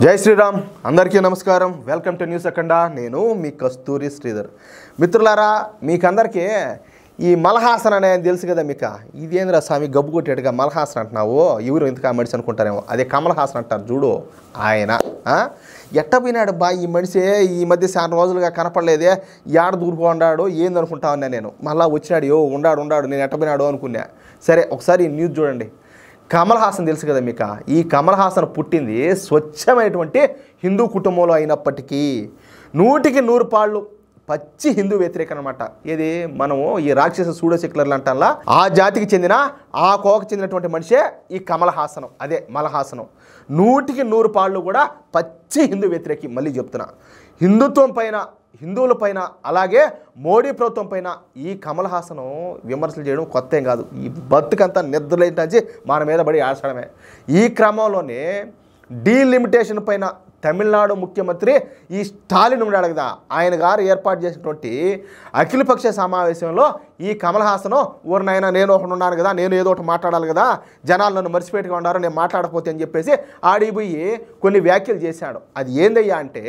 జై శ్రీరామ్ అందరికీ నమస్కారం వెల్కమ్ టు న్యూస్ అఖండ నేను మీ కస్తూరి శ్రీధర్ మిత్రులారా మీకందరికీ ఈ మలహాసన్ అనే తెలుసు కదా మీకు ఇదేంద్ర స్వామి గబ్బు కొట్టేట్టుగా మలహాసన్ అంటున్నావు ఎవరు ఇంతగా మనిషి అనుకుంటారేమో అదే కమల్ హాసన్ అంటారు చూడు ఆయన ఎట్టపోయినాడు బా ఈ మనిషి ఈ మధ్య చాలా రోజులుగా కనపడలేదే యాడ దూరుకున్నాడు ఏందనుకుంటా ఉన్నా నేను మళ్ళీ వచ్చినాడు ఉండాడు నేను ఎట్టపోయినాడు అనుకున్నా సరే ఒకసారి ఈ న్యూస్ చూడండి కమల్ హాసన్ తెలుసు కదా మీకు ఈ కమల్ హాసన్ పుట్టింది స్వచ్ఛమైనటువంటి హిందూ కుటుంబంలో అయినప్పటికీ 100% పాళ్ళు పచ్చి హిందూ వ్యతిరేకం అనమాట ఏది మనము ఈ రాక్షస సూడో సెక్యులర్లు అంటారా ఆ జాతికి చెందిన ఆ కోవకు చెందినటువంటి మనిషే ఈ కమల్ హాసనం అదే మలహాసనం 100% పాళ్ళు కూడా పచ్చి హిందూ వ్యతిరేకి మళ్ళీ చెప్తున్నా హిందుత్వం పైన హిందువుల పైన అలాగే మోడీ ప్రభుత్వం పైన ఈ కమల్ హాసన్ విమర్శలు చేయడం కొత్త ఏం కాదు ఈ బతుకంతా నిద్రలేంటి మన మీద పడి ఆడడమే ఈ క్రమంలోనే డీలిమిటేషన్ పైన తమిళనాడు ముఖ్యమంత్రి ఈ స్టాలిన్ ఉన్నాడు కదా ఆయన గారు ఏర్పాటు చేసినటువంటి అఖిలపక్ష సమావేశంలో ఈ కమల్ హాసన్ ఊరినైనా నేను ఒకటి ఉన్నాను కదా నేను ఏదో ఒకటి మాట్లాడాలి కదా జనాలు నన్ను మర్చిపెట్టుగా ఉన్నారు నేను మాట్లాడకపోతే అని చెప్పేసి ఆడిపోయి కొన్ని వ్యాఖ్యలు చేశాడు అది ఏందయ్యా అంటే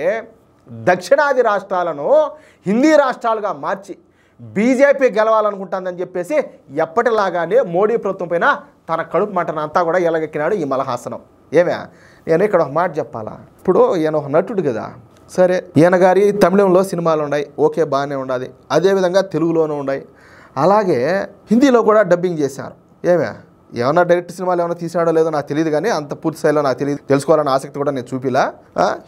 దక్షిణాది రాష్ట్రాలను హిందీ రాష్ట్రాలుగా మార్చి బీజేపీ గెలవాలనుకుంటుందని చెప్పేసి ఎప్పటిలాగానే మోడీ ప్రభుత్వం పైన తన కడుపు మంటను అంతా కూడా ఎలగెక్కినాడు ఈ మలహాసనం ఏమే నేను ఇక్కడ ఒక మాట చెప్పాలా ఇప్పుడు ఈయన ఒక నటుడు కదా సరే ఈయన గారి తమిళంలో సినిమాలు ఉన్నాయి ఓకే బాగానే ఉండాలి అదేవిధంగా తెలుగులోనూ ఉన్నాయి అలాగే హిందీలో కూడా డబ్బింగ్ చేశారు ఏమన్నా డైరెక్ట్ సినిమాలు ఏమైనా తీసాడో లేదో నాకు తెలియదు కానీ అంత పూర్తి స్థాయిలో నాకు తెలియదు తెలుసుకోవాలన్న ఆసక్తి కూడా నేను చూపిలా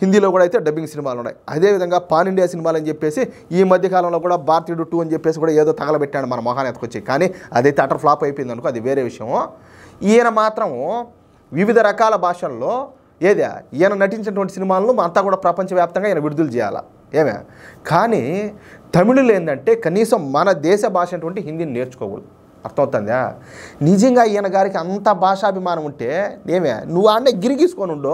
హిందీలో కూడా అయితే డబ్బింగ్ సినిమాలు ఉన్నాయి అదేవిధంగా పాన్ ఇండియా సినిమాలు అని చెప్పేసి ఈ మధ్యకాలంలో కూడా భారతీయుడు 2 అని చెప్పేసి కూడా ఏదో తగలబెట్టాడు మన మొహాన్ని ఎత్తుకొచ్చి కానీ అదైతే అటర్ ఫ్లాప్ అయిపోయింది అనుకో అది వేరే విషయం ఈయన మాత్రం వివిధ రకాల భాషల్లో ఈయన నటించినటువంటి సినిమాలను అంతా కూడా ప్రపంచవ్యాప్తంగా ఈయన విడుదల చేయాలా కానీ తమిళులు ఏంటంటే కనీసం మన దేశ భాష అటువంటి హిందీని నేర్చుకోకూడదు అర్థమవుతుందా నిజంగా ఈయన గారికి అంత భాషాభిమానం ఉంటే నువ్వు ఆడనే గిరిగీసుకొని ఉండు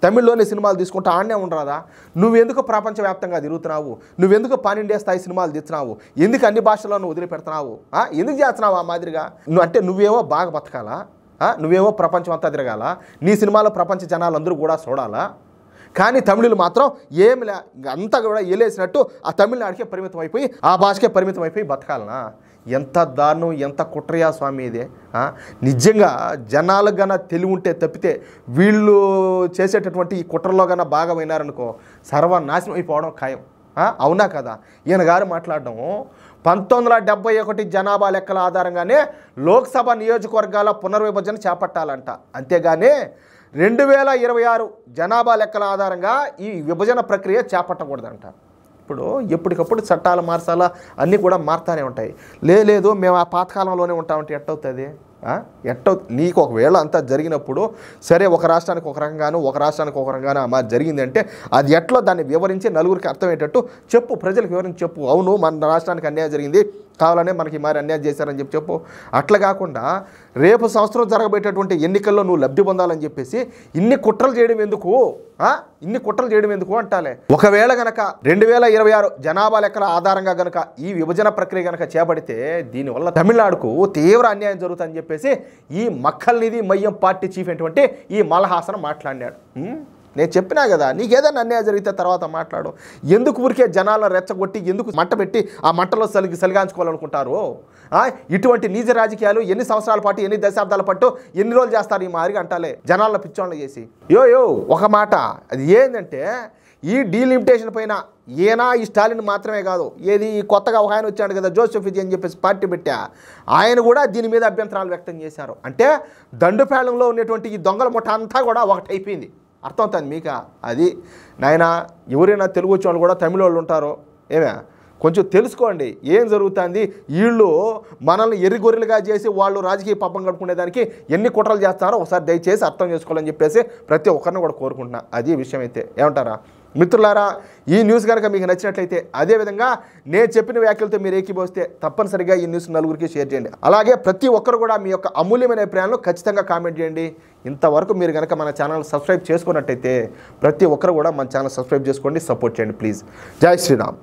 తమిళ్లోనే సినిమాలు తీసుకుంటూ ఆడనే ఉండరాదా నువ్వెందుకు ప్రపంచవ్యాప్తంగా తిరుగుతున్నావు నువ్వెందుకు పాన్ ఇండియా స్థాయి సినిమాలు తీస్తున్నావు ఎందుకు అన్ని భాషల్లో వదిలిపెడుతున్నావు ఎందుకు చేస్తున్నావు ఆ మాదిరిగా అంటే నువ్వేమో బాగా బతకాలా నువ్వేమో ప్రపంచం అంతా తిరగాల నీ సినిమాలో ప్రపంచ జనాలు అందరూ కూడా చూడాలా కానీ తమిళులు మాత్రం ఏమిలే అంతా కూడా ఎలేసినట్టు ఆ తమిళనాడుకే పరిమితం అయిపోయి ఆ భాషకే పరిమితం అయిపోయి బతకాలనా ఎంత దారుణం ఎంత కుట్రయా స్వామి ఇదే నిజంగా జనాలకు గన తెలివి ఉంటే తప్పితే వీళ్ళు చేసేటటువంటి ఈ కుట్రలో గన భాగమైనారనుకో సర్వనాశనం అయిపోవడం ఖాయం అవునా కదా ఈయన గారు మాట్లాడడం 1971 జనాభా లెక్కల ఆధారంగానే లోక్సభ నియోజకవర్గాల పునర్విభజన చేపట్టాలంట అంతేగాని 2026 జనాభా లెక్కల ఆధారంగా ఈ విభజన ప్రక్రియ చేపట్టకూడదంట ఇప్పుడు ఎప్పటికప్పుడు చట్టాలు మార్చాలా అన్నీ కూడా మారుతూనే ఉంటాయి లేదు మేము ఆ పాతకాలంలోనే ఉంటామంటే ఎట్టవుతుంది నీకు ఒకవేళ అంతా జరిగినప్పుడు సరే ఒక రాష్ట్రానికి ఒక రకంగాను ఒక రాష్ట్రానికి ఒక రకంగాను మా జరిగిందంటే అది ఎట్లా దాన్ని వివరించి నలుగురికి అర్థమయ్యేటట్టు చెప్పు ప్రజలకు వివరించి చెప్పు అవును మన రాష్ట్రానికి అన్యాయం జరిగింది కావాలనే మనకి మరి అన్యాయం చేశారని చెప్పు అట్లా కాకుండా రేపు సంవత్సరం జరగబోయేటటువంటి ఎన్నికల్లో నువ్వు లబ్ధి పొందాలని చెప్పేసి ఇన్ని కుట్రలు చేయడం ఎందుకు అంటాలే ఒకవేళ గనక 2026 జనాభా లెక్కల ఆధారంగా గనక ఈ విభజన ప్రక్రియ గనక చేపడితే దీనివల్ల తమిళనాడుకు తీవ్ర అన్యాయం జరుగుతుందని చెప్పేసి ఈ మక్కల్ నిధి మయ్యం పార్టీ చీఫ్ అయినటువంటి ఈ మలహాసన్ మాట్లాడినాడు నేను చెప్పినా కదా నీకేదైనా అన్యాయం జరిగితే తర్వాత మాట్లాడు ఎందుకు ఊరికే జనాలను రెచ్చగొట్టి ఎందుకు మంట పెట్టి ఆ మంటలో సలిగాంచుకోవాలనుకుంటారు ఇటువంటి నీచ రాజకీయాలు ఎన్ని సంవత్సరాల పాటు ఎన్ని దశాబ్దాల పాటు ఎన్ని రోజులు చేస్తారు ఈ మాదిరిగా అంటాలే జనాలను పిచ్చోళ్ళు చేసి ఒక మాట అది ఏంటంటే ఈ డీలిమిటేషన్ పైన ఈయన ఈ స్టాలిన్ మాత్రమే కాదు కొత్తగా ఒక ఆయన వచ్చాడు కదా జోసెఫ్ విజయ్ అని చెప్పేసి పార్టీ పెట్టా ఆయన కూడా దీని మీద అభ్యంతరాలు వ్యక్తం చేశారు అంటే దండుపాలెంలో ఉన్నటువంటి ఈ దొంగల ముఠ అంతా కూడా ఒకటైపోయింది అర్థమవుతుంది మీకు అది నాయన ఎవరైనా తెలుగు వచ్చే వాళ్ళు కూడా తమిళ వాళ్ళు ఉంటారో కొంచెం తెలుసుకోండి ఏం జరుగుతుంది వీళ్ళు మనల్ని ఎర్రిగొర్రెలుగా చేసి వాళ్ళు రాజకీయ పబ్బం గడుపుకునేదానికి ఎన్ని కుట్రలు చేస్తారో ఒకసారి దయచేసి అర్థం చేసుకోవాలని చెప్పేసి ప్రతి ఒక్కరిని కూడా కోరుకుంటున్నా అది విషయం అయితే ఏమంటారా మిత్రులారా ఈ న్యూస్ కనుక మీకు నచ్చినట్లయితే అదేవిధంగా నేను చెప్పిన వ్యాఖ్యలతో మీరు ఏకీభవిస్తే తప్పనిసరిగా ఈ న్యూస్ నలుగురికి షేర్ చేయండి అలాగే ప్రతి ఒక్కరు కూడా మీ యొక్క అమూల్యమైన అభిప్రాయాలను ఖచ్చితంగా కామెంట్ చేయండి ఇంతవరకు మీరు కనుక మన ఛానల్ సబ్స్క్రైబ్ చేసుకున్నట్టయితే ప్రతి ఒక్కరు కూడా మన ఛానల్ సబ్స్క్రైబ్ చేసుకోండి సపోర్ట్ చేయండి ప్లీజ్ జై శ్రీరామ్